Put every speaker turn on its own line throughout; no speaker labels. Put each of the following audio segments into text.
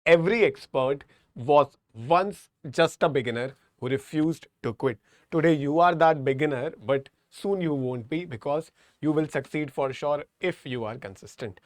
Every expert was once just a beginner who refused to quit. Today, you are that beginner, but soon you won't be because you will succeed for sure if you are consistent.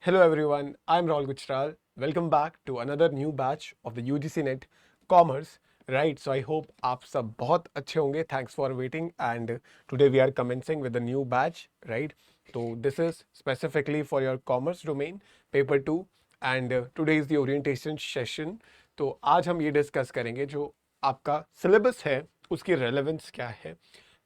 Hello, everyone. I'm Rahul Gujral. Welcome back to another new batch of the UGC Net Commerce. Right, so I hope आप सब बहुत अच्छे होंगे. Thanks for waiting. And today we are commencing with a new batch. Right, so this is specifically for your commerce domain, paper 2. And today is the orientation session. तो आज हम ये discuss करेंगे जो आपका सिलेबस है उसकी रेलेवेंस क्या है,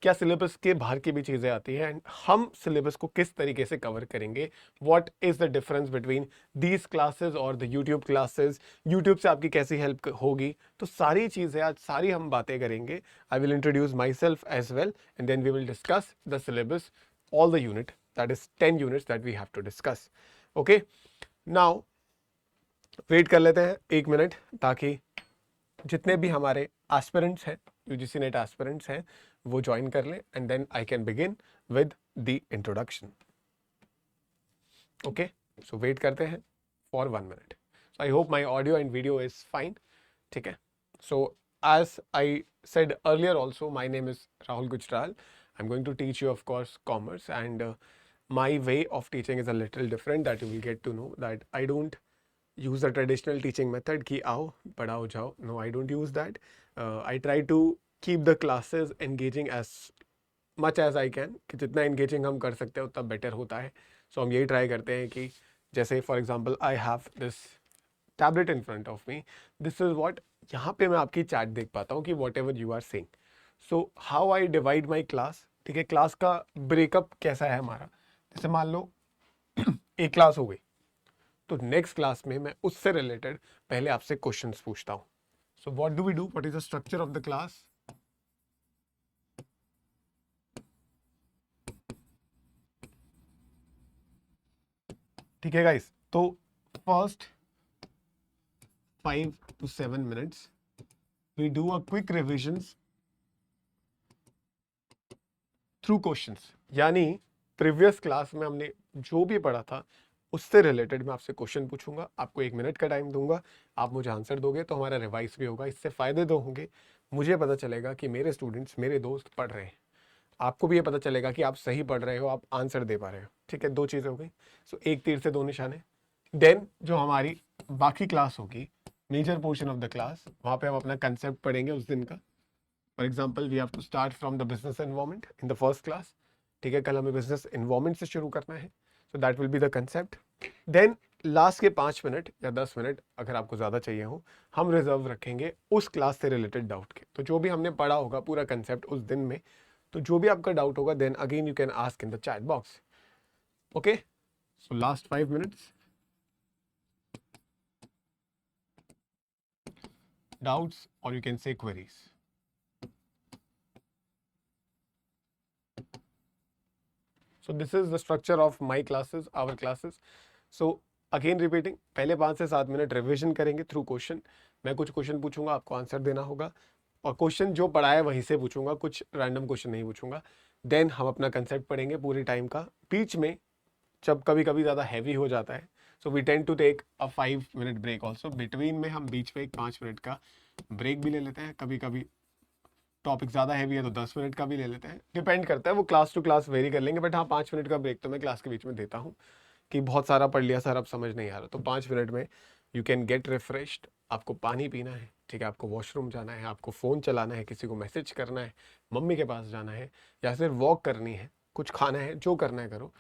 क्या सिलेबस के बाहर की भी चीज़ें आती हैं एंड हम सिलेबस को किस तरीके से कवर करेंगे. What is the difference between these classes और द यूट्यूब क्लासेस, यूट्यूब से आपकी कैसी हेल्प होगी. तो सारी चीज़ें आज सारी हम बातें करेंगे. I will introduce myself as well and then we will discuss the syllabus, all the unit, that is 10 units that we have to discuss. Okay, now wait कर लेते हैं 1 मिनट ताकि जितने भी हमारे एस्पिरेंट्स हैं, यूजीसी नेट एस्पिरेंट्स हैं, वो ज्वाइन कर लें and then I can begin with the introduction. Okay, so wait करते हैं फॉर 1 मिनट. I hope my audio and video is fine. ठीक है, सो as I said earlier also, my name is Rahul Gujral. I'm going to teach you of course commerce, and my way of teaching is a little different, that you will get to know that I don't use the traditional teaching method कि आओ पढ़ाओ जाओ. No, I don't use that. I try to keep the classes engaging as much as I can, कि जितना engaging हम कर सकते हैं उतना better होता है. So हम यही try करते हैं कि जैसे for example I have this tablet in front of me. This is what, यहाँ पे मैं आपकी chat देख पाता हूँ कि whatever you are saying. So how I divide my class, ठीक है, क्लास का ब्रेकअप कैसा है हमारा. जैसे मान लो एक क्लास हो गई, तो नेक्स्ट क्लास में मैं उससे रिलेटेड पहले आपसे क्वेश्चंस पूछता हूं. So what do we do, what is the structure of the class. ठीक है गाइस, तो first 5 to 7 minutes we do a quick revisions through questions. यानी प्रीवियस क्लास में हमने जो भी पढ़ा था उससे रिलेटेड मैं आपसे क्वेश्चन पूछूंगा, आपको 1 मिनट का टाइम दूंगा, आप मुझे आंसर दोगे तो हमारा रिवाइज भी होगा. इससे फायदे दो होंगे, मुझे पता चलेगा कि मेरे स्टूडेंट्स, मेरे दोस्त पढ़ रहे हैं, आपको भी ये पता चलेगा कि आप सही पढ़ रहे हो, आप आंसर दे पा रहे हो. ठीक है, दो चीज़ें हो गई. सो एक तीर से दो निशाने. देन जो हमारी बाकी क्लास होगी, major portion of the class, वहाँ पे हम अपना कंसेप्ट पढ़ेंगे उस दिन का. For example we have to start from the business environment in the first class. ठीक है, कल हमें बिजनेस एनवायरमेंट से शुरू करना है. So that will be the concept. Then last के 5 मिनट या 10 मिनट अगर आपको ज़्यादा चाहिए हो, हम रिजर्व रखेंगे उस क्लास से रिलेटेड डाउट के. तो जो भी हमने पढ़ा होगा पूरा कंसेप्ट उस दिन में, तो जो भी आपका डाउट होगा then again you can ask in the chat box. Okay, so last 5 minutes doubts or you can say queries. So this is the structure of my classes, our classes. So again repeating, पहले 5 से 7 minute revision करेंगे through question. मैं कुछ question पूछूंगा, आपको answer देना होगा, और क्वेश्चन जो पढ़ा है वहीं से पूछूंगा, कुछ रैंडम क्वेश्चन नहीं पूछूंगा. देन हम अपना कंसेप्ट पढ़ेंगे पूरे टाइम का. बीच में जब कभी कभी ज़्यादा हैवी हो जाता है, so we tend to take a 5 minute break also. Between में हम बीच में एक 5 मिनट का ब्रेक भी ले लेते हैं. कभी कभी टॉपिक ज़्यादा हैवी है तो 10 मिनट का भी ले लेते हैं, डिपेंड करता है, वो क्लास टू क्लास वेरी कर लेंगे. बट हाँ, 5 मिनट का ब्रेक तो मैं क्लास के बीच में देता हूँ कि बहुत सारा पढ़ लिया सर अब समझ नहीं आ रहा, तो 5 मिनट में यू कैन गेट रिफ्रेश्ड. आपको पानी पीना है, ठीक है, आपको वॉशरूम जाना है, आपको फ़ोन चलाना है, किसी को मैसेज करना है, मम्मी के पास जाना है, या फिर वॉक करनी है, कुछ खाना है, जो करना है करो.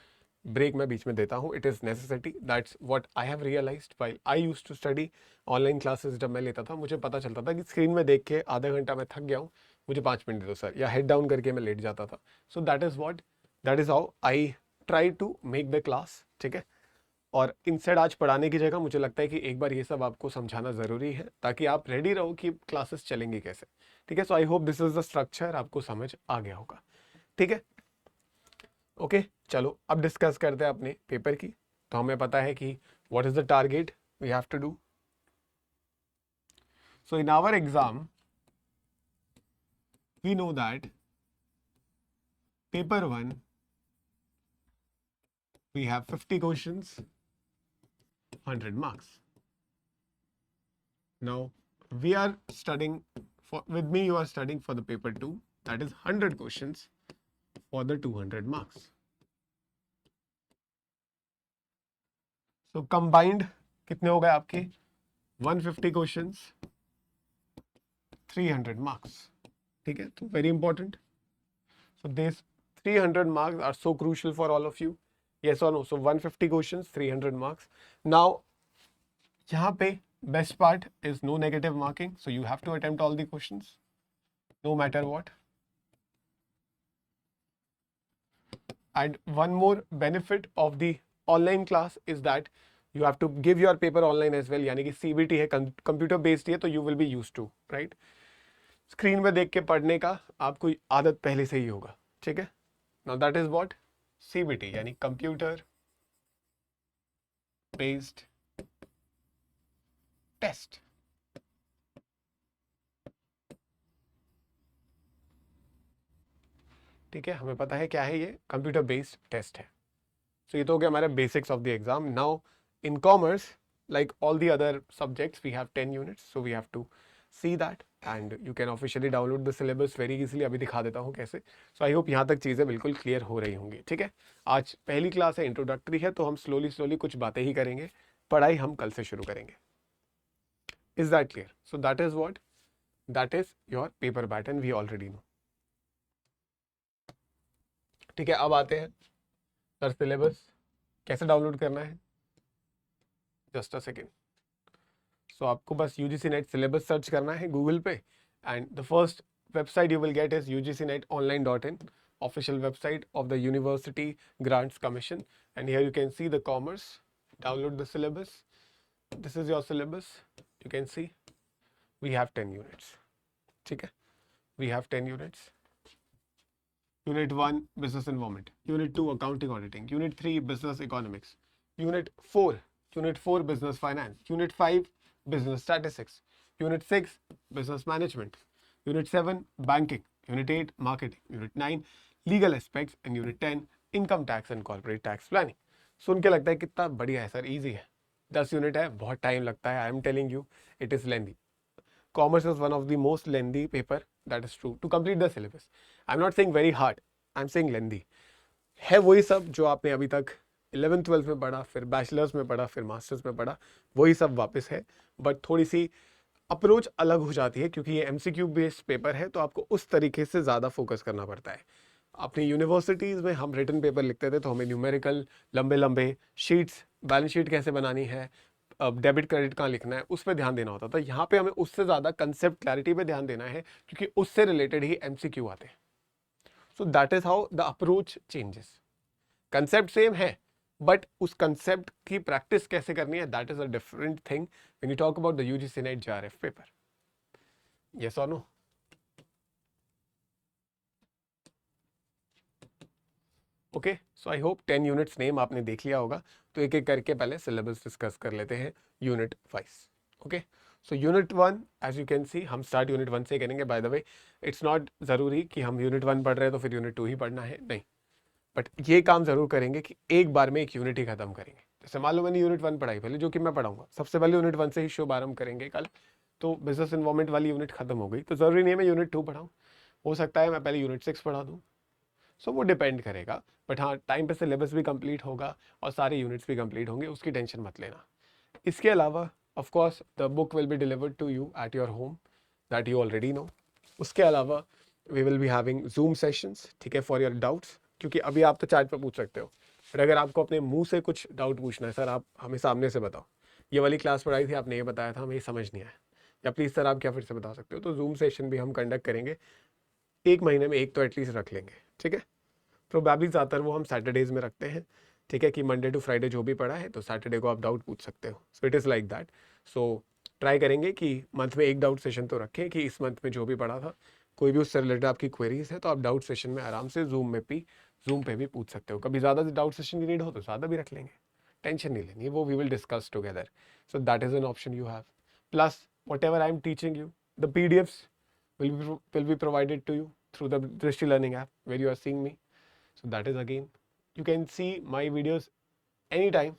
ब्रेक मैं बीच में देता हूँ. It is necessity. That's what I have realised while I used to study online classes. जब मैं लेता था मुझे पता चलता था कि स्क्रीन में देख के आधा घंटा मैं थक गया हूँ, मुझे 5 मिनट दे दो सर, या हेड डाउन करके मैं लेट जाता था. So that is what, that is how I try to make the class. ठीक है, और इंस्टेड आज पढ़ाने की जगह मुझे लगता है कि एक बार ये सब आपको समझाना ज़रूरी है ताकि आप रेडी रहो कि क्लासेस चलेंगी कैसे. ठीक है, so I hope this is the structure, आपको समझ आ गया होगा. ठीक है, ओके, चलो अब डिस्कस करते हैं अपने पेपर की. तो हमें पता है कि what is the target we have to do. So in our exam we know that paper 1 we have 50 questions, 100 marks. Now we are studying with me, you are studying for the paper 2, that is 100 questions for the 200 marks. So combined कितने हो गए आपके 150 questions 300 marks. ठीक है, तो very important. So these 300 marks are so crucial for all of you. Yes or no? So 150 questions 300 marks. Now यहाँ पे best part is no negative marking, so you have to attempt all the questions no matter what. And one more benefit of the online class is that you have to give your paper online as well. यानी कि CBT है, computer based है, तो you will be used to, right? Screen पे देख के पढ़ने का आपको आदत पहले से ही होगा, ठीक है? Now that is what CBT यानी कंप्यूटर बेस्ड टेस्ट. ठीक है, हमें पता है क्या है, ये कंप्यूटर बेस्ड टेस्ट है. सो ये तो हो गया हमारे basics of the exam. Now in commerce like all the other subjects we have 10 units, so we have to see that and you can officially download the syllabus very easily. अभी दिखा देता हूँ कैसे. so I hope यहाँ तक चीज़ें बिल्कुल clear हो रही होंगी. ठीक है, आज पहली क्लास है, इंट्रोडक्टरी है, तो हम स्लोली कुछ बातें ही करेंगे, पढ़ाई हम कल से शुरू करेंगे. Is that clear? So that is what, that is your paper pattern, we already know. ठीक है, अब आते हैं सर सिलेबस कैसे डाउनलोड करना है. Just a second. सो आपको बस UGC नेट सिलेबस सर्च करना है गूगल पे, and the first website you will get is UGCnetonline.in, official website of the University Grants Commission. And here you can see the commerce, download the syllabus. This is your syllabus, you can see we have 10 units. ठीक है, we have 10 units. Unit 1 Business Environment, Unit 2 Accounting Auditing, Unit 3 Business Economics, Unit 4 Business Finance, Unit 5 Business Statistics, Unit 6 Business Management, Unit 7 Banking, Unit 8 Marketing, Unit 9 Legal Aspects, and Unit 10 Income Tax and Corporate Tax Planning. सुन के लगता है कितना बढ़िया है sir, easy है. 10 unit है, बहुत time लगता है. I am telling you it is lengthy. Commerce is one of the most lengthy paper, that is true, to complete the syllabus. I'm not saying very hard, I'm saying lengthy. है वही सब जो आपने अभी तक 11th 12th में पढ़ा, फिर बैचलर्स में पढ़ा, फिर मास्टर्स में पढ़ा, वही सब वापस है. बट थोड़ी सी अप्रोच अलग हो जाती है क्योंकि ये MCQ बेस्ड पेपर है, तो आपको उस तरीके से ज़्यादा फोकस करना पड़ता है. अपनी यूनिवर्सिटीज़ में हम रिटन पेपर लिखते थे तो हमें न्यूमेरिकल लंबे लंबे शीट्स, बैलेंस शीट कैसे बनानी है, डेबिट क्रेडिट कहाँ लिखना है, उस पर ध्यान देना होता था. यहाँ पे हमें उससे ज़्यादा कंसेप्ट क्लैरिटी पे ध्यान देना है क्योंकि उससे रिलेटेड ही MCQ आते हैं. So that is how the approach changes. Concept same है बट उस कंसेप्ट की प्रैक्टिस कैसे करनी है, that is a different thing when you talk about the UGC NET JRF paper. Yes or no? Okay, so I hope 10 units name आपने देख लिया होगा. तो एक एक करके पहले सिलेबस डिस्कस कर लेते हैं unit wise. Okay, so unit 1 as you can see हम स्टार्ट यूनिट 1 से करेंगे. By the way it's not ज़रूरी कि हम यूनिट 1 पढ़ रहे हैं तो फिर यूनिट 2 ही पढ़ना है, नहीं. बट ये काम ज़रूर करेंगे कि एक बार में एक यूनिट ही खत्म करेंगे. जैसे मान लो मैंने यूनिट 1 पढ़ाई पहले, जो कि मैं पढ़ाऊंगा, सबसे पहले यूनिट 1 से ही शुभ आरंभ करेंगे कल. तो बिजनेस इन्वॉल्वमेंट वाली यूनिट खत्म हो गई, तो ज़रूरी नहीं है मैं यूनिट 2 पढ़ाऊँ. हो सकता है मैं पहले यूनिट 6 पढ़ा दूँ. सो वो डिपेंड करेगा. बट हाँ, टाइम पे सिलेबस भी कंप्लीट होगा और सारे यूनिट्स भी कंप्लीट होंगे, उसकी टेंशन मत लेना. इसके अलावा of course the book will be delivered to you at your home, that you already know. उसके अलावा we will be having Zoom sessions, ठीक है, फॉर योर डाउट्स. क्योंकि अभी आप तो चैट पर पूछ सकते हो, बट अगर आपको अपने मुंह से कुछ डाउट पूछना है, सर आप हमें सामने से बताओ, ये वाली क्लास पढ़ाई थी, आपने ये बताया था, हमें ये समझ नहीं आया, या प्लीज़ सर आप क्या फिर से बता सकते हो, तो जूम सेशन भी हम कंडक्ट करेंगे. एक महीने में एक तो एटलीस्ट रख लेंगे. ठीक है, प्रोबेबली ज़्यादातर वो हम सैटरडेज में रखते हैं. ठीक है, कि मंडे टू फ्राइडे जो भी पढ़ा है तो सैटरडे को आप डाउट पूछ सकते हो. So it is like that. So try करेंगे कि मंथ में एक डाउट सेशन तो रखें, कि इस मंथ में जो भी पढ़ा था, कोई भी उससे रिलेटेड आपकी क्वेरीज है तो आप डाउट सेशन में आराम से जूम पे भी पूछ सकते हो. कभी ज़्यादा डाउट सेशन की नीड हो तो ज़्यादा भी रख लेंगे, टेंशन नहीं लेनी, वो we will discuss together. So that is an option you have. Plus whatever I am teaching you, the PDFs will be provided to you through the Drishti Learning app where you are seeing me. So that is again, you can see my videos anytime,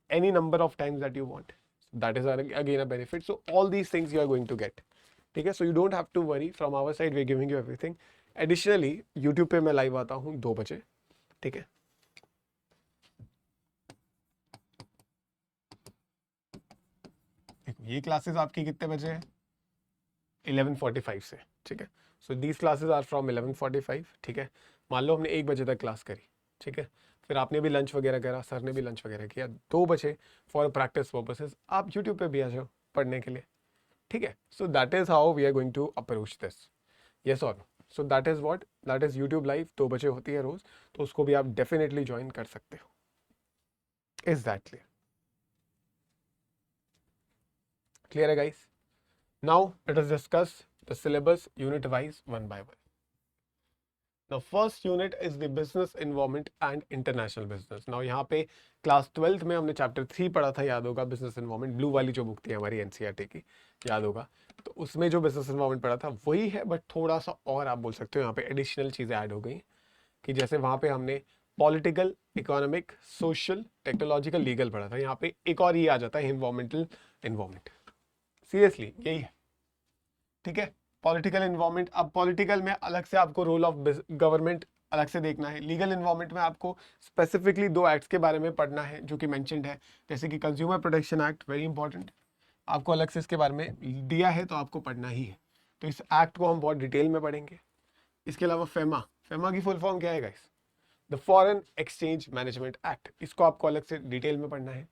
any number of times that you want. That is again a benefit. So all these things you are going to get. ठीक है, so you don't have to worry, from our side we are giving you everything. Additionally YouTube पे मैं live आता हूँ 2 बजे. ठीक है, देखो ये क्लासेस आपकी कितने बजे है? 11:45 से. ठीक है, so these classes are from 11:45. ठीक है, मान लो हमने 1 बजे तक क्लास करी. ठीक है, फिर आपने भी लंच वगैरह करा, सर ने भी लंच वगैरह किया. 2 बजे फॉर प्रैक्टिस पर्पसेस आप यूट्यूब पे भी आ जाओ पढ़ने के लिए. ठीक है, so that is how we are going to approach this. Yes or no? So that is what, that is YouTube live 2 बजे होती है रोज, तो उसको भी आप डेफिनेटली ज्वाइन कर सकते हो. Is that clear? क्लियर है guys? Now let us discuss the syllabus unit wise one by one. Now first unit is the business environment and international business. Now यहाँ पे क्लास 12th में हमने chapter 3 पढ़ा था, याद होगा, बिजनेस एनवायरनमेंट. ब्लू वाली जो बुक थी हमारी एनसीईआरटी की, याद होगा. तो उसमें जो बिजनेस एनवायरनमेंट पढ़ा था वही है, बट थोड़ा सा और आप बोल सकते हो यहाँ पे एडिशनल चीजें ऐड हो गई. कि जैसे वहाँ पे हमने political, economic, social, technological, legal पढ़ा था. यहाँ पे एक और ये आ जाता है एनवायरमेंटल एनवायरनमेंट. सीरियसली यही है. ठीक है, पॉलिटिकल इन्वायरमेंट. अब पॉलिटिकल में अलग से आपको रोल ऑफ गवर्नमेंट अलग से देखना है. लीगल इन्वायरमेंट में आपको स्पेसिफिकली 2 एक्ट्स के बारे में पढ़ना है जो कि मेंशन्ड है, जैसे कि consumer protection act, very important. आपको अलग से इसके बारे में दिया है तो आपको पढ़ना ही है. तो इस एक्ट को हम बहुत डिटेल में पढ़ेंगे. इसके अलावा फेमा, फेमा की फुल फॉर्म क्या है guys? The foreign exchange management act. इसको आपको अलग से डिटेल में पढ़ना है.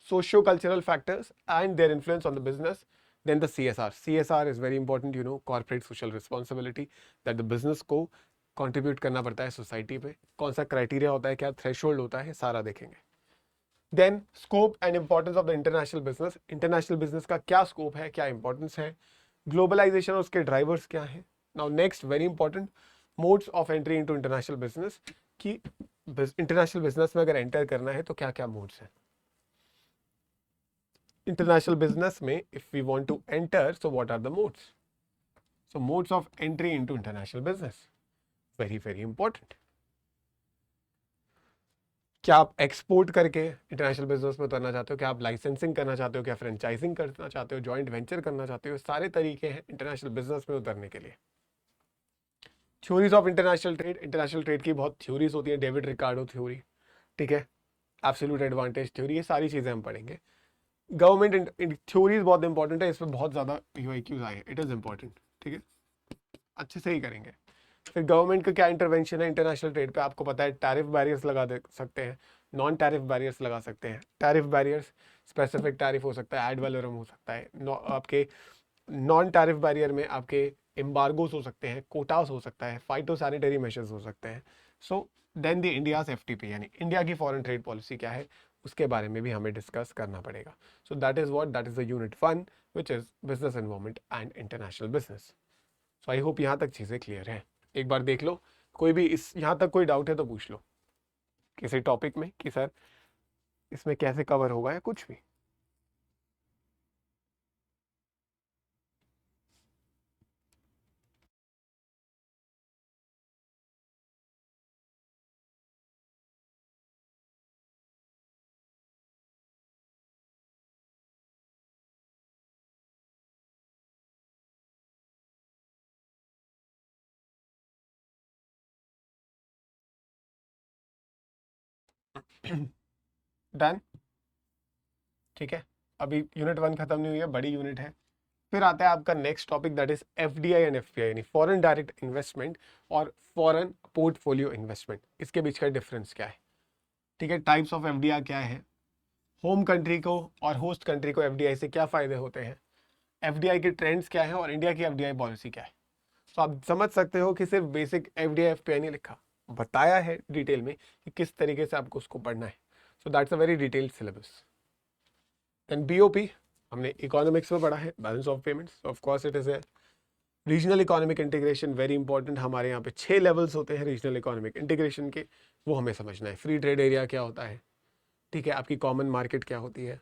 Socio cultural factors and their influence on the business. Then the CSR. CSR is very important, you know, corporate social responsibility, that the business को contribute करना पड़ता है सोसाइटी पे. कौन सा क्राइटेरिया होता है, क्या थ्रेशोल्ड होता है, सारा देखेंगे. Then scope and importance of the international business. International business का क्या स्कोप है, क्या इंपॉर्टेंस है, ग्लोबलाइजेशन और उसके ड्राइवर्स क्या हैं. Now next very important, modes of entry into international business. कि इंटरनेशनल बिजनेस में अगर एंटर करना है तो क्या क्या मोड्स हैं international business में. if we want to enter, so what are the modes? So modes of entry into international business, very very important. क्या आप एक्सपोर्ट करके इंटरनेशनल बिजनेस में उतरना चाहते हो, क्या आप लाइसेंसिंग करना चाहते हो, क्या फ्रेंचाइजिंग करना चाहते हो, जॉइंट वेंचर करना चाहते हो, सारे तरीके हैं इंटरनेशनल बिजनेस में उतरने के लिए. Theories of international trade. International trade की बहुत थ्योरीज होती है, डेविड रिकार्डो थ्योरी. ठीक है, एब्सोल्यूट एडवांटेज थ्योरी, ये सारी चीजें हम पढ़ेंगे. गवर्नमेंट थ्योरीज बहुत इंपॉर्टेंट है, इसमें बहुत ज्यादा यूआईक्यूज आए हैं, इट इज इंपॉर्टेंट. ठीक है, अच्छे से ही करेंगे. फिर गवर्नमेंट का क्या इंटरवेंशन है इंटरनेशनल ट्रेड पे, आपको पता है. टैरिफ बैरियर्स लगा दे सकते हैं, नॉन टैरिफ बैरियर्स लगा सकते हैं. टैरिफ बैरियर्स, स्पेसिफिक टैरिफ हो सकता है, एड वैलोरम हो सकता है. आपके नॉन टैरिफ बैरियर में आपके एम्बार्गोस हो सकते हैं, कोटास हो सकता है, फाइटो सैनिटरी मेजर्स हो सकते हैं. So then the India's FTP, यानी इंडिया की फॉरेन ट्रेड पॉलिसी क्या है, उसके बारे में भी हमें डिस्कस करना पड़ेगा. सो that is what, that is the unit 1 which is business environment and international business. So I hope यहाँ तक चीज़ें क्लियर हैं. एक बार देख लो, कोई भी इस यहाँ तक कोई डाउट है तो पूछ लो किसी टॉपिक में कि सर इसमें कैसे कवर होगा या कुछ भी. डन. ठीक है, अभी यूनिट 1 खत्म नहीं हुई है, बड़ी यूनिट है. फिर आता है आपका next topic, that is FDI and FPI, यानी फॉरेन डायरेक्ट इन्वेस्टमेंट और फॉरेन पोर्टफोलियो इन्वेस्टमेंट. इसके बीच का डिफरेंस क्या है. ठीक है, टाइप्स ऑफ एफडीआई क्या है, होम कंट्री को और होस्ट कंट्री को एफडीआई से क्या फायदे होते हैं, एफडीआई के ट्रेंड्स क्या है और इंडिया की एफडीआई पॉलिसी क्या है. तो आप समझ सकते हो कि सिर्फ बेसिक एफडीआई एफपीआई नहीं लिखा, बताया है डिटेल में कि किस तरीके से आपको उसको पढ़ना है. So that's a very detailed syllabus. Then BOP हमने इकोनॉमिक्स में पढ़ा है, balance of payments. Of course it is a regional economic integration, very important. हमारे यहाँ पे 6 लेवल्स होते हैं रीजनल इकोनॉमिक इंटीग्रेशन के, वो हमें समझना है. फ्री ट्रेड एरिया क्या होता है, ठीक है, आपकी कॉमन मार्केट क्या होती है,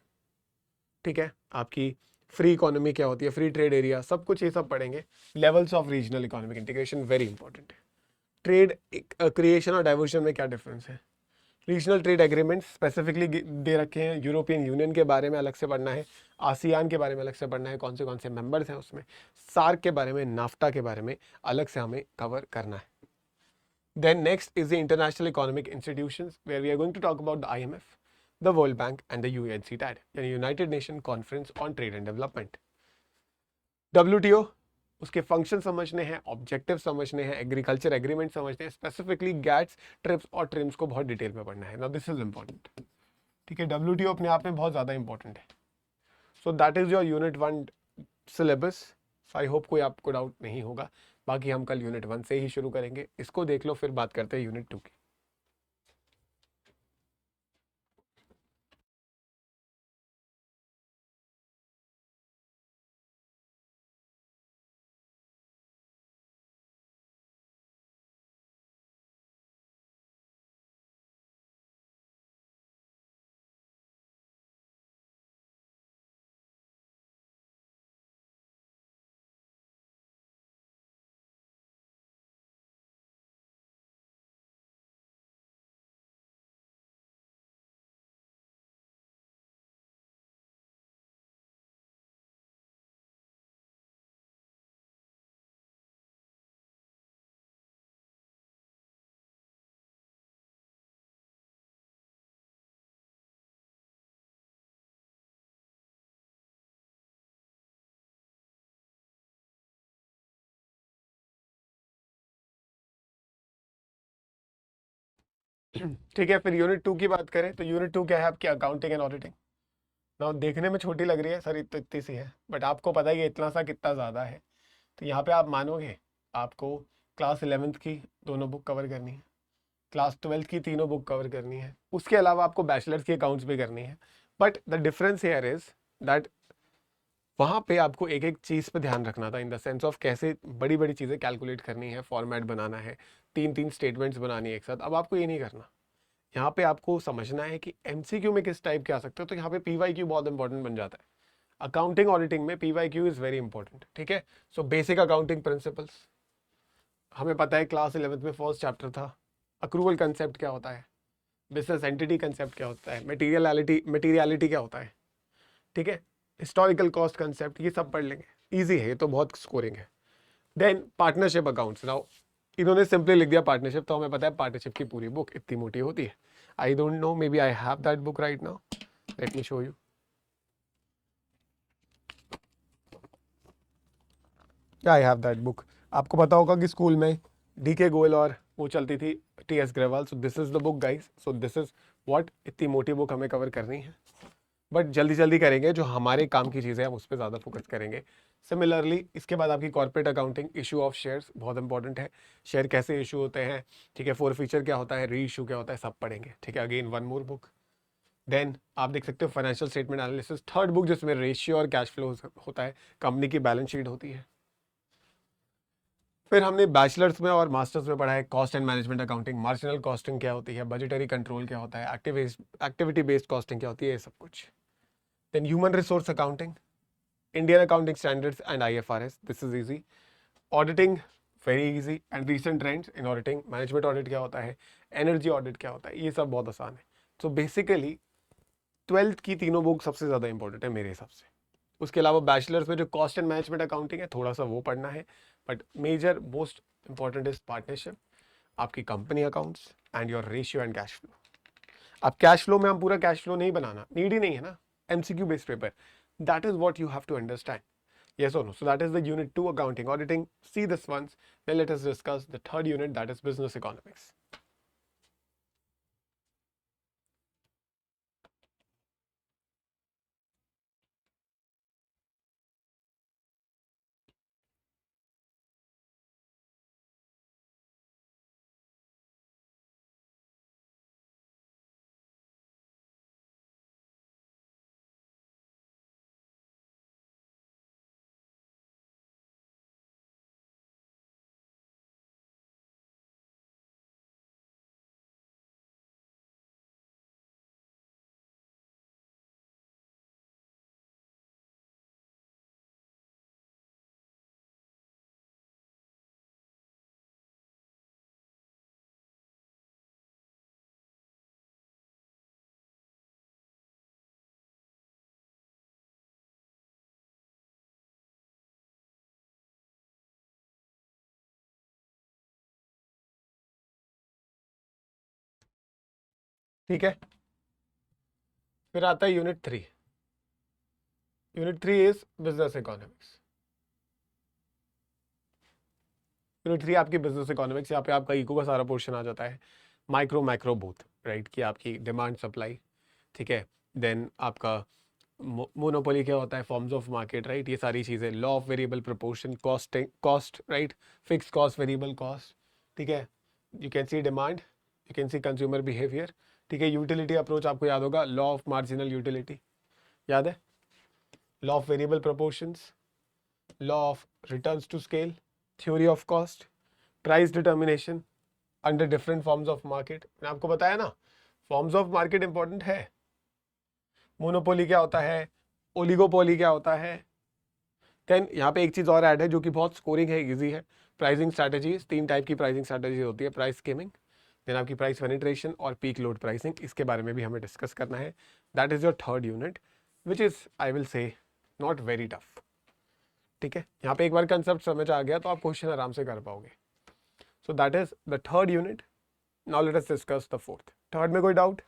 ठीक है, आपकी फ्री इकोनॉमी क्या होती है, फ्री ट्रेड एरिया, सब कुछ ये सब पढ़ेंगे. Levels of regional economic integration very important है. ट्रेड क्रिएशन और डाइवर्जन में क्या डिफरेंस है, रीजनल ट्रेड एग्रीमेंट स्पेसिफिकली दे रखे हैं, यूरोपियन यूनियन के बारे में अलग से पढ़ना है, आसियान के बारे में अलग से पढ़ना है, कौन से मेंबर्स हैं उसमें, सार्क के बारे में, नाफ्टा के बारे में अलग से हमें कवर करना है. Then next is the international economic institutions where we are going to talk about the IMF, the World Bank and the UNCTAD, यानी United Nations Conference on Trade and Development. WTO, उसके function समझने हैं, objective समझने हैं, agriculture agreement समझने हैं, specifically gets, trips और TRIMS को बहुत डिटेल में पढ़ना है. Now this is important. ठीक है, WTO अपने आप में बहुत ज़्यादा इंपॉर्टेंट है. So that is your unit 1 syllabus. I hope कोई आपको डाउट नहीं होगा. बाकी हम कल यूनिट 1 से ही शुरू करेंगे. इसको देख लो, फिर बात करते हैं यूनिट 2 की. ठीक है, फिर यूनिट 2 की बात करें तो यूनिट 2 क्या है आपकी? Accounting and auditing. ना देखने में छोटी लग रही है सर, इतनी सी है, बट आपको पता है कि इतना सा कितना ज़्यादा है. तो यहाँ पे आप मानोगे, आपको क्लास 11th की दोनों बुक कवर करनी है, क्लास 12th की तीनों बुक कवर करनी है, उसके अलावा आपको बैचलर्स की अकाउंट्स भी करनी है. But the difference here is that वहाँ पे आपको एक एक चीज़ पे ध्यान रखना था, इन द सेंस ऑफ कैसे बड़ी बड़ी चीज़ें कैलकुलेट करनी है, फॉर्मेट बनाना है, तीन तीन स्टेटमेंट्स बनानी है एक साथ. अब आपको ये नहीं करना. यहाँ पे आपको समझना है कि एमसीक्यू में किस टाइप के आ सकते हो. तो यहाँ पे पीवाईक्यू बहुत इंपॉर्टेंट बन जाता है. अकाउंटिंग ऑडिटिंग में पीवाईक्यू इज वेरी इंपॉर्टेंट. ठीक है, सो बेसिक अकाउंटिंग प्रिंसिपल्स हमें पता है. क्लास 11th में फर्स्ट चैप्टर था. अक्रूवल कंसेप्ट क्या होता है, बिजनेस एंटिटी कंसेप्ट क्या होता है, मटीरियलिटी क्या होता है. ठीक है, हिस्टोरिकल कॉस्ट कंसेप्ट, ये सब पढ़ लेंगे. इजी है ये तो, बहुत स्कोरिंग है. Then partnership accounts. नाउ इन्होंने सिंपली लिख दिया पार्टनरशिप, तो हमें पता है पार्टनरशिप की पूरी बुक इतनी मोटी होती है. I don't know, maybe I have that book right now. Let me show you. I have that book. आपको पता होगा कि स्कूल में डीके गोयल और वो चलती थी, TS Grewal. So this is the book guys. So this is what, इतनी मोटी बुक हमें कवर करनी है. बट जल्दी जल्दी करेंगे, जो हमारे काम की चीज़ें हैं हम उस पर ज़्यादा फोकस करेंगे. सिमिलरली इसके बाद आपकी corporate accounting, issue of shares बहुत इंपॉर्टेंट है. शेयर कैसे इशू होते हैं, ठीक है, फोर फीचर क्या होता है, री इशू क्या होता है, सब पढ़ेंगे. ठीक है, again one more book. Then आप देख सकते हो financial statement analysis, third book जिसमें रेशियो और कैश फ्लो होता है, कंपनी की बैलेंस शीट होती है. फिर हमने बैचलर्स में और मास्टर्स में पढ़ा है cost and management accounting, marginal costing क्या होती है, बजटरी कंट्रोल क्या होता है, एक्टिविटी बेस्ड कॉस्टिंग क्या होती है, ये सब कुछ. Then human resource accounting, Indian accounting standards and IFRS. This is easy. Auditing, very easy. And recent trends in auditing. Management audit क्या होता है, energy audit क्या होता है, ये सब बहुत आसान है. So basically 12th की तीनों बुक सबसे ज़्यादा इंपॉर्टेंट है मेरे हिसाब से. उसके अलावा बैचलर्स में जो कॉस्ट एंड मैनेजमेंट अकाउंटिंग है, थोड़ा सा वो पढ़ना है. But major most important is partnership, आपकी company accounts and your ratio and cash flow. अब कैश फ्लो में हम पूरा कैश फ्लो नहीं बनाना, नीड ही नहीं है ना, MCQ based paper. That is what you have to understand. Yes or no? So that is the unit 2 accounting auditing. See this once. Then let us discuss the third unit, that is business economics. ठीक है, फिर आता है unit 3। Unit 3 is business economics. Unit 3 आपकी business economics, यहाँ पे आपका eco का सारा पोर्शन आ जाता है, माइक्रो मैक्रो बोथ, राइट, कि आपकी डिमांड सप्लाई, ठीक है, देन आपका मोनोपोली क्या होता है, फॉर्म्स ऑफ मार्केट, राइट, ये सारी चीज़ें, law of variable proportion, cost, right, fix cost, variable cost, ठीक है, you can C demand, you can C consumer behaviour, ठीक है, यूटिलिटी अप्रोच आपको याद होगा, लॉ ऑफ मार्जिनल यूटिलिटी याद है, law of variable proportions, law of returns to scale, theory of cost, price determination under different forms of market. मैंने आपको बताया ना, फॉर्म्स ऑफ मार्केट इंपॉर्टेंट है, मोनोपोली क्या होता है, ओलिगोपोली क्या होता है, देन यहाँ पे एक चीज़ और ऐड है जो कि बहुत स्कोरिंग है, इजी है, प्राइसिंग स्ट्रैटेजीज, 3 टाइप की प्राइसिंग स्ट्रैटेजी होती है, प्राइस स्कीमिंग, देन आपकी प्राइस पेनिट्रेशन और पीक लोड प्राइसिंग, इसके बारे में भी हमें डिस्कस करना है। That is your third unit which is I will say not very tough. ठीक है, यहाँ पे एक बार कंसेप्ट समझ आ गया तो आप क्वेश्चन आराम से कर पाओगे। सो that is the third unit. Now let us discuss the fourth. Third में कोई डाउट?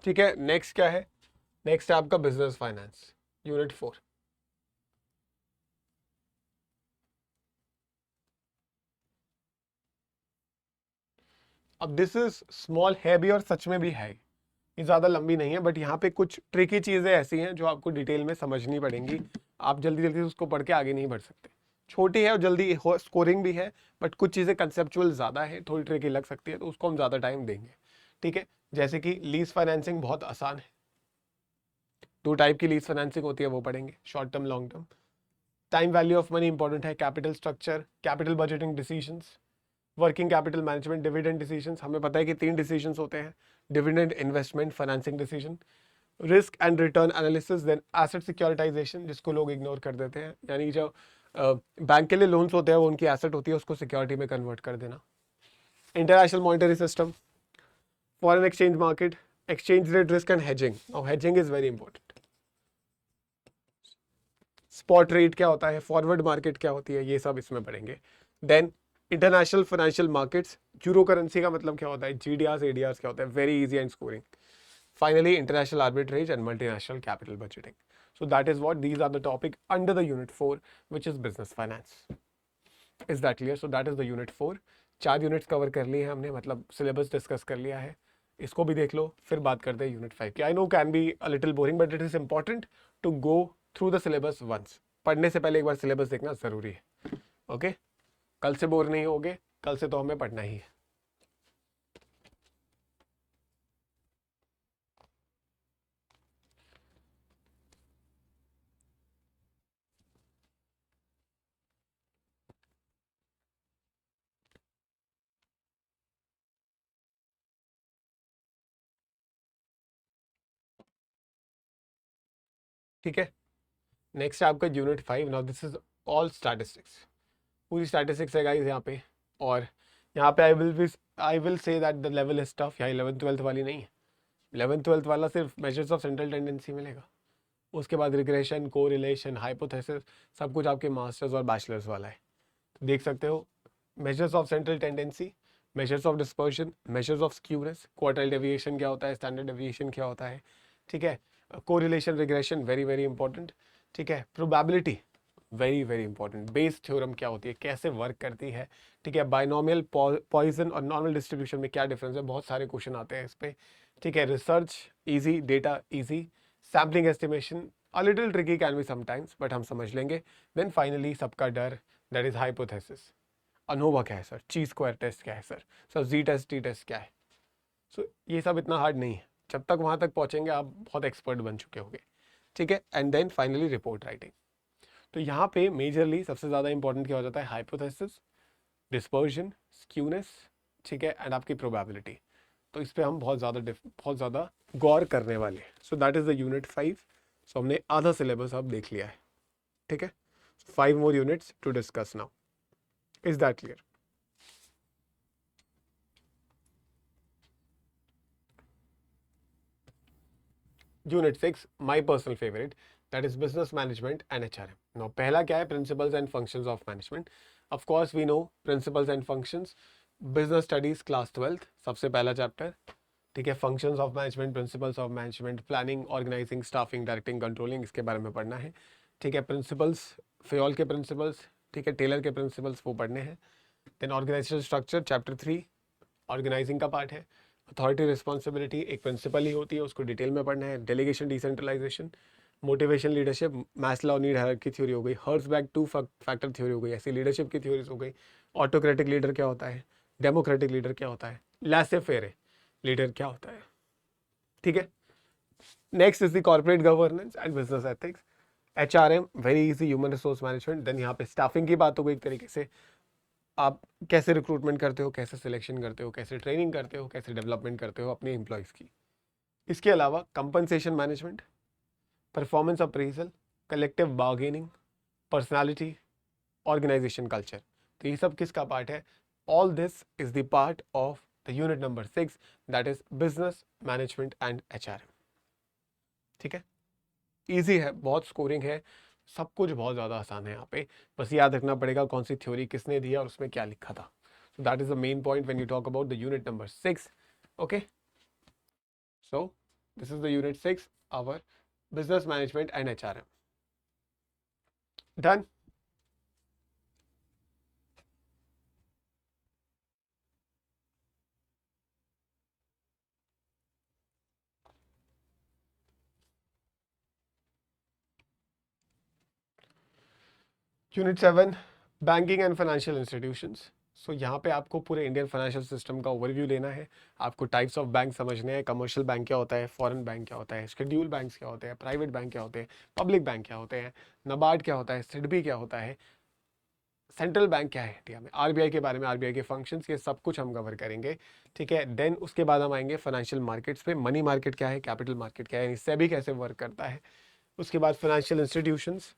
ठीक है, नेक्स्ट क्या है? नेक्स्ट है आपका बिजनेस फाइनेंस, यूनिट 4। अब दिस इज स्मॉल है भी और सच में भी है, ये ज़्यादा लंबी नहीं है, बट यहाँ पे कुछ ट्रिकी चीज़ें ऐसी हैं जो आपको डिटेल में समझनी पड़ेंगी। आप जल्दी जल्दी उसको पढ़ के आगे नहीं बढ़ सकते। छोटी है और जल्दी स्कोरिंग भी है, बट कुछ चीज़ें कंसेप्चुअल ज़्यादा है, थोड़ी ट्रिकी लग सकती है, तो उसको हम ज़्यादा टाइम देंगे। ठीक है, जैसे कि लीज फाइनेंसिंग बहुत आसान है, 2 टाइप की लीज फाइनेंसिंग होती है, वो पढ़ेंगे, short term, long term. Time value of money important है, capital structure, capital budgeting decisions, working capital management, dividend decisions. हमें पता है कि 3 डिसीजंस होते हैं, dividend, investment, financing decision, risk and return analysis, then asset securitization, जिसको लोग ignore कर देते हैं, यानी जो बैंक के लिए लोन्स होते हैं वो उनकी एसेट होती है, उसको सिक्योरिटी में कन्वर्ट कर देना। International monetary system, foreign exchange market, exchange rate risk and hedging. और hedging is very important. Spot rate क्या होता है, फॉरवर्ड मार्केट क्या होती है, ये सब इसमें पढ़ेंगे। Then international financial markets, euro currency का मतलब क्या होता है, जीडीआर एडीआर क्या होता है, very easy and scoring. Finally, international arbitrage and multinational capital budgeting. So that is what these are the topic under the unit 4, which is business finance. Is that clear? So that is the unit 4. 4 units cover कर लिए हैं हमने, मतलब syllabus discuss कर लिया है, इसको भी देख लो, फिर बात करते हैं यूनिट 5 की। I know can be a little boring but it is important to go through the syllabus once. पढ़ने से पहले एक बार सिलेबस देखना जरूरी है। ओके, कल से बोर नहीं होगे, कल से तो हमें पढ़ना ही है। ठीक है, नेक्स्ट है आपका unit 5। Now this is all statistics, पूरी स्टैटिस्टिक्स है गाइस यहाँ पे। और यहाँ पे I will say that the level is tough. यहाँ 11th 12th वाली नहीं है, 11th 12th वाला सिर्फ मेजर्स ऑफ सेंट्रल टेंडेंसी मिलेगा, उसके बाद रिग्रेशन, कोरिलेशन, हाइपोथेसिस, सब कुछ आपके मास्टर्स और बैचलर्स वाला है। तो देख सकते हो, measures of central tendency, measures of dispersion, measures of skewness, quartile deviation क्या होता है, स्टैंडर्ड डेविएशन क्या होता है, ठीक है, correlation, regression, very very important, ठीक है, probability, very very important, Bayes theorem क्या होती है, कैसे वर्क करती है, ठीक है, बाइनोमियल, पॉइजन और नॉर्मल डिस्ट्रीब्यूशन में क्या डिफरेंस है, बहुत सारे क्वेश्चन आते हैं इस पे, ठीक है, research easy, data easy, sampling estimation a little tricky can be sometimes, but हम समझ लेंगे। देन फाइनली सबका डर, दैट इज हाइपोथेसिस, अनोवा क्या है सर, ची स्क्वायर टेस्ट क्या है सर, जी टेस्ट, टी टेस्ट क्या है। सो ये सब इतना हार्ड नहीं है, जब तक वहां तक पहुंचेंगे आप बहुत एक्सपर्ट बन चुके होंगे, ठीक है। And then finally report writing. तो यहाँ पे मेजरली सबसे ज़्यादा इंपॉर्टेंट क्या हो जाता है, हाइपोथेसिस, डिस्पर्जन, स्क्यूनेस, ठीक है, एंड आपकी प्रोबेबिलिटी। तो इस पे हम बहुत ज़्यादा गौर करने वाले हैं। So that is the unit 5। सो हमने आधा सिलेबस अब देख लिया है, ठीक है। 5 more units to discuss now. Is that clear? Unit 6, my personal favorite, that is business management and HRM. Now, पहला क्या है, principles and functions of management. Of course, we know principles and functions. Business studies class 12th, सबसे पहला chapter, ठीक है। functions of management, principles of management, planning, organizing, staffing, directing, controlling, इसके बारे में पढ़ना है, ठीक है। principles, फेयोल के principles, ठीक है, टेलर के principles वो पढ़ने हैं। then organizational structure chapter 3, organising का पार्ट है। अथॉरिटी रिस्पॉन्सिबिलिटी एक प्रिंसिपल ही होती है, उसको डिटेल में पढ़ना है। Delegation, decentralisation, motivation, leadership, Maslow need hierarchy theory हो गई, हर्ट्जबर्ग 2 फैक्टर थ्योरी हो गई, ऐसी लीडरशिप की थ्योरीज हो गई। ऑटोक्रेटिक लीडर क्या होता है, डेमोक्रेटिक लीडर क्या होता है, लैसे फेरे लीडर क्या होता है, ठीक है। Next is the corporate governance and business ethics, HRM very easy, human resource management. Then यहाँ पे स्टाफिंग की बात हो गई एक तरीके से, आप कैसे रिक्रूटमेंट करते हो, कैसे सिलेक्शन करते हो, कैसे ट्रेनिंग करते हो, कैसे डेवलपमेंट करते हो अपने एम्प्लॉयज़ की। इसके अलावा compensation management, performance appraisal, collective bargaining, personality, organisation culture. तो ये सब किसका पार्ट है, all this is the part of the unit number 6, that is business management and HRM, ठीक है। ईजी है, बहुत स्कोरिंग है, सब कुछ बहुत ज़्यादा आसान है यहाँ पे। बस याद रखना पड़ेगा कौन सी थ्योरी किसने दिया और उसमें क्या लिखा था। So that is the main point when you talk about the unit number 6. Okay. So this is the unit 6, our business management and HRM. Done. Unit 7, banking and financial institutions. सो यहाँ पे आपको पूरे इंडियन फाइनेंशियल सिस्टम का overview लेना है। आपको types of bank समझने हैं, कमर्शियल बैंक क्या होता है, फॉरेन बैंक क्या होता है, शेड्यूल बैंक्स क्या होते हैं, प्राइवेट बैंक क्या होते हैं, पब्लिक बैंक क्या होते हैं, नबार्ड क्या होता है, सिडबी क्या होता है, सेंट्रल बैंक क्या है इंडिया में, आरबीआई के बारे में, आरबीआई के फंक्शंस, ये सब कुछ हम कवर करेंगे, ठीक है। देन उसके बाद हम आएंगे फाइनेंशियल मार्केट्स पे, मनी मार्केट क्या है, कैपिटल मार्केट क्या है, यानी सेबी कैसे वर्क करता है। उसके बाद फाइनेंशियल इंस्टीट्यूशंस।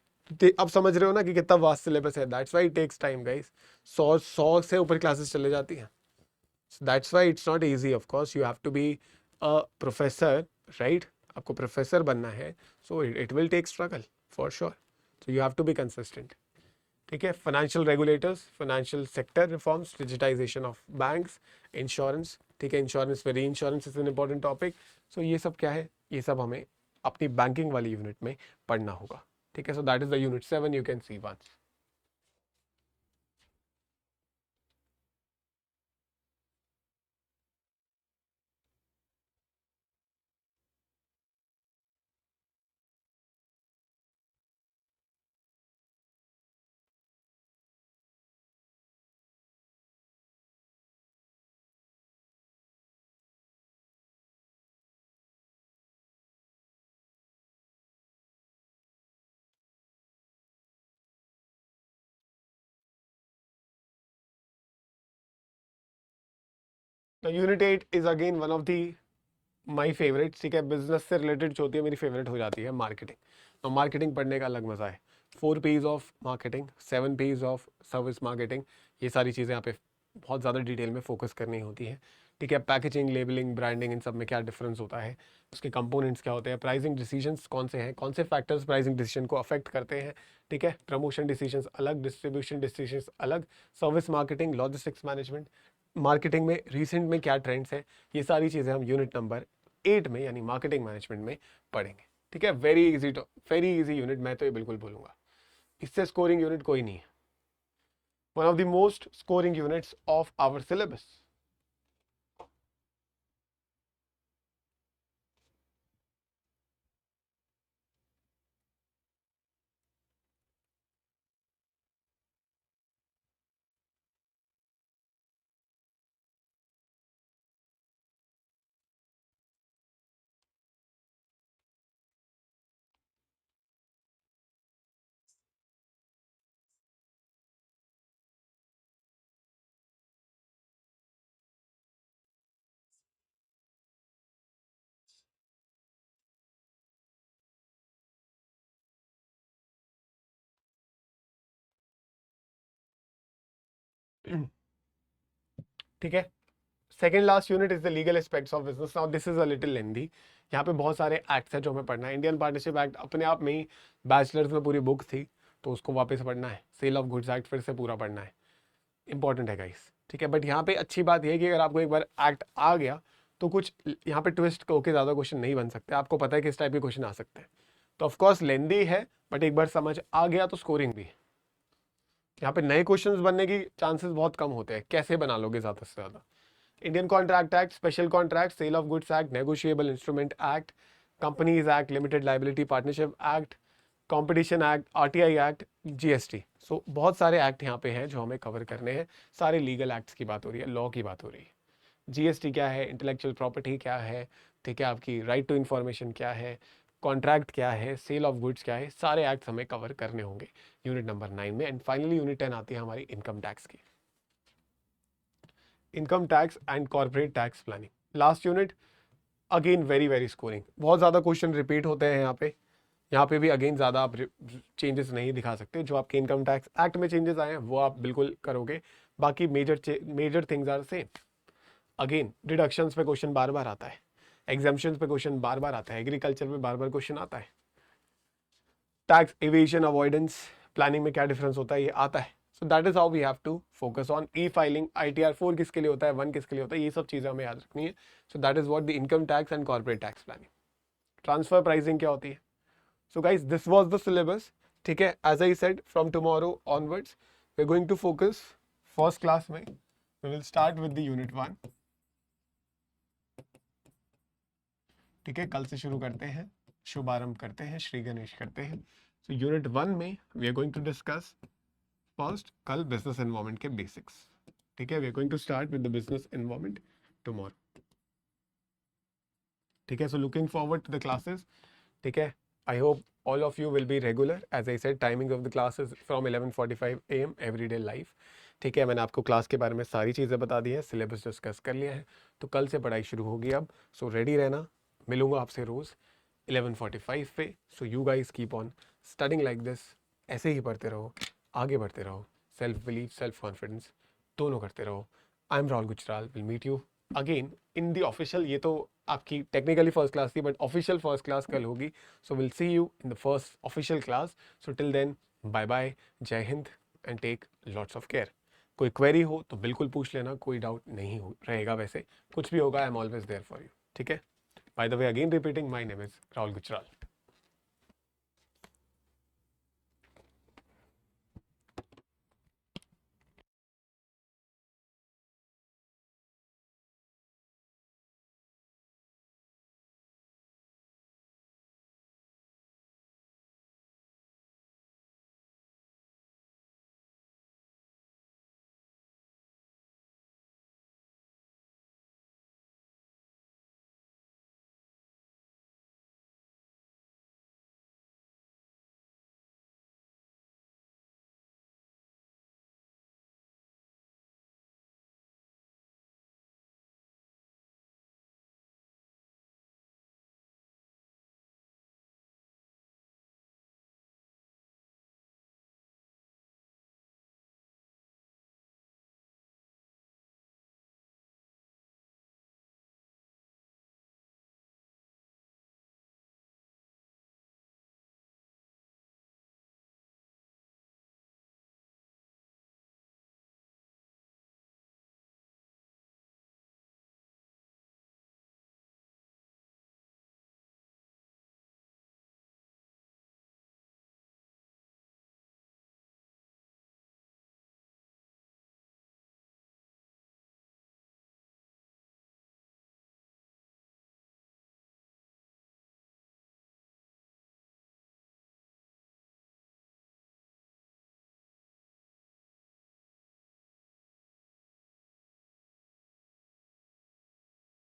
अब समझ रहे हो ना कि कितना वास्ट सिलेबस है, that's why it takes time guys. 100 से ऊपर क्लासेस चले जाती हैं, that's why it's not easy. Of course you have to be a professor, right, आपको प्रोफेसर बनना है, so it will take struggle for sure, so you have to be consistent, ठीक है। Financial regulators, financial sector reforms, digitisation of banks, insurance, ठीक है। Insurance में reinsurance is an important topic. So ये सब क्या है, ये सब हमें अपनी बैंकिंग वाली यूनिट में पढ़ना होगा, ठीक है। So that is the unit 7, you can see once. The unit 8 is again one of the my favourite, ठीक है। बिजनेस से रिलेटेड जो होती है मेरी फेवरेट हो जाती है मार्केटिंग। तो मार्केटिंग पढ़ने का अलग मजा है। 4 P's of marketing, 7 P's of service marketing, ये सारी चीज़ें यहाँ पे बहुत ज़्यादा डिटेल में फोकस करनी होती है, ठीक है। पैकेजिंग, लेबलिंग, ब्रांडिंग, इन सब में क्या डिफरेंस होता है, उसके कंपोनेंट्स क्या होते हैं, प्राइसिंग डिसीजंस कौन से हैं, कौन से फैक्टर्स प्राइसिंग डिसीजन को अफेक्ट करते हैं, ठीक है। प्रमोशन डिसीजंस अलग, डिस्ट्रीब्यूशन डिसीजंस अलग, service marketing, logistics management, marketing में रिसेंट में क्या ट्रेंड्स हैं, ये सारी चीज़ें हम यूनिट नंबर 8 में यानी मार्केटिंग मैनेजमेंट में पढ़ेंगे, ठीक है। वेरी इजी यूनिट, मैं तो ये बिल्कुल बोलूँगा, इससे स्कोरिंग यूनिट कोई नहीं है। One of the most scoring units of our syllabus. ठीक है, second last unit is the legal aspects of business. Now this is a little lengthy, यहाँ पे बहुत सारे एक्ट्स हैं जो हमें पढ़ना है। इंडियन पार्टनरशिप एक्ट अपने आप में ही बैचलर्स में पूरी बुक थी, तो उसको वापस पढ़ना है। सेल ऑफ गुड्स एक्ट फिर से पूरा पढ़ना है, इंपॉर्टेंट है गाइस, ठीक है। बट यहाँ पे अच्छी बात यह है कि अगर आपको एक बार एक्ट आ गया तो कुछ यहाँ पे ट्विस्ट होकर ज़्यादा क्वेश्चन नहीं बन सकते, आपको पता है किस टाइप के क्वेश्चन आ सकते हैं। तो ऑफकोर्स लेंदी है, बट एक बार समझ आ गया तो स्कोरिंग भी है। यहाँ पे नए क्वेश्चंस बनने की चांसेस बहुत कम होते हैं, कैसे बना लोगे ज़्यादा से ज़्यादा। Indian contract act, special contract, sale of goods act, negotiable instrument act, companies act, limited liability partnership act, competition act, RTI act, GST. So बहुत सारे एक्ट यहाँ पे हैं जो हमें कवर करने हैं। सारे लीगल एक्ट्स की बात हो रही है, लॉ की बात हो रही है। जीएसटी क्या है, इंटेलेक्चुअल प्रॉपर्टी क्या है, ठीक है, आपकी राइट टू इन्फॉर्मेशन क्या है, कॉन्ट्रैक्ट क्या है, सेल ऑफ गुड्स क्या है, सारे एक्ट्स हमें कवर करने होंगे यूनिट नंबर 9 में। एंड फाइनली यूनिट 10 आती है हमारी इनकम टैक्स की, income tax and corporate tax planning. Last unit again very very scoring, बहुत ज़्यादा क्वेश्चन रिपीट होते हैं यहाँ पे भी अगेन ज़्यादा आप चेंजेस नहीं दिखा सकते। जो आपके इनकम टैक्स एक्ट में चेंजेस आए हैं वो आप बिल्कुल करोगे, बाकी major things are same. Again deductions पे क्वेश्चन बार बार आता है, एग्जाम्पशंस पे क्वेश्चन बार बार आता है, एग्रीकल्चर में बार बार क्वेश्चन आता है, टैक्स एविएशन अवॉइडेंस प्लानिंग में क्या डिफरेंस होता है ये आता है। So that is how we have to focus on. E filing, ITR 4 किसके लिए होता है, 1 किसके लिए होता है, ये सब चीज़ें हमें याद रखनी है। So that is what the income tax and corporate tax planning. Transfer pricing क्या होती है। So guys this was the syllabus, ठीक है। As I said from tomorrow onwards we are going to focus, first class में we will start with the unit 1, ठीक है। कल से शुरू करते हैं, शुभारंभ करते हैं, श्री गणेश करते हैं। सो यूनिट 1 में we are going to discuss first कल बिजनेस एनवायरनमेंट के बेसिक्स, ठीक है। We are going to start with the business environment tomorrow, ठीक है। So looking forward to the classes, ठीक है। I hope all of you will be regular. As I said, timing of the class is from 11:45 AM every day live, ठीक है। मैंने आपको class के बारे में सारी चीज़ें बता दी है, सिलेबस डिस्कस कर लिया है, तो कल से पढ़ाई शुरू होगी अब। सो रेडी रहना, मिलूंगा आपसे रोज़ 11:45 पे। So you guys keep on studying like this, ऐसे ही पढ़ते रहो, आगे बढ़ते रहो, सेल्फ बिलीव सेल्फ कॉन्फिडेंस दोनों करते रहो। I am Rahul Gujral, will meet you again in the official, ये तो आपकी टेक्निकली फर्स्ट क्लास थी बट ऑफिशियल फर्स्ट क्लास कल होगी। So will see you in the first official class. So till then bye bye, Jai Hind and take lots of care. कोई query हो तो बिल्कुल पूछ लेना, कोई डाउट नहीं हो रहेगा, वैसे कुछ भी होगा I am always there for you, ठीक है। By the way again repeating, my name is Rahul Gujral.